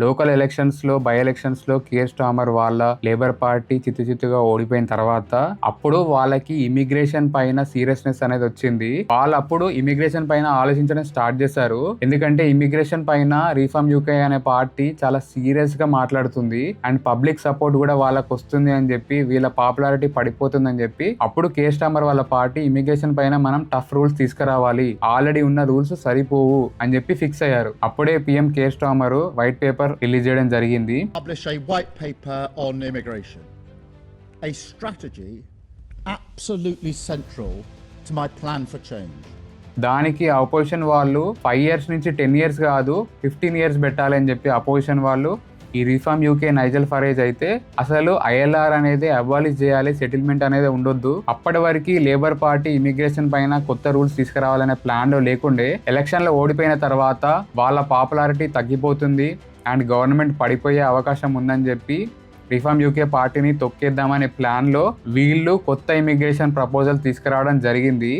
Local elections లో by elections లో Keir Starmer వాళ్ళ లేబర్ పార్టీ చిత్తుగా ఓడిపోయిన తర్వాత అప్పుడు వాళ్ళకి ఇమిగ్రేషన్ పైన సీరియస్నెస్ అనేది వచ్చింది. వాళ్ళు అప్పుడు ఇమిగ్రేషన్ పైన ఆలోచించడం స్టార్ట్ చేశారు. ఎందుకంటే ఇమిగ్రేషన్ పైన రిఫార్మ్ యూకే అనే పార్టీ చాలా సీరియస్ గా మాట్లాడుతుంది అండ్ పబ్లిక్ సపోర్ట్ కూడా వాళ్ళకి వస్తుంది అని చెప్పి, వీళ్ళ పాపులారిటీ పడిపోతుందని చెప్పి అప్పుడు కీర్ స్టార్మర్ వాళ్ళ పార్టీ ఇమిగ్రేషన్ పైన మనం టఫ్ రూల్స్ తీసుకురావాలి, ఆల్రెడీ ఉన్న రూల్స్ సరిపోవు అని చెప్పి ఫిక్స్ అయ్యారు. అప్పుడే PM Keir Starmer white paper release చేయడం జరిగింది. Publish a white paper on immigration, a strategy absolutely central to my plan for change. దానికి అపోజిషన్ వాళ్ళు 5 years నుంచి 10 years కాదు 15 years పెట్టాలి అని చెప్పి అపోజిషన్ వాళ్ళు ఈ రిఫార్మ్ యూకే నైజల్ ఫరేజ్ అయితే అసలు ఐఎల్ఆర్ అనేది అబాలిష్ చేయాలి, సెటిల్మెంట్ అనేది ఉండొద్దు. అప్పటి వరకు లేబర్ పార్టీ ఇమిగ్రేషన్ పైన కొత్త రూల్స్ తీసుకురావాలనే ప్లాన్ లో లేకుండే ఎలక్షన్ లో ఓడిపోయిన తర్వాత వాళ్ళ పాపులారిటీ తగ్గిపోతుంది అండ్ గవర్నమెంట్ పడిపోయే అవకాశం ఉందని చెప్పి రిఫార్మ్ యూకే పార్టీని తొక్కేద్దామనే ప్లాన్ లో వీళ్ళు కొత్త ఇమిగ్రేషన్ ప్రపోజల్ తీసుకురావడం జరిగింది.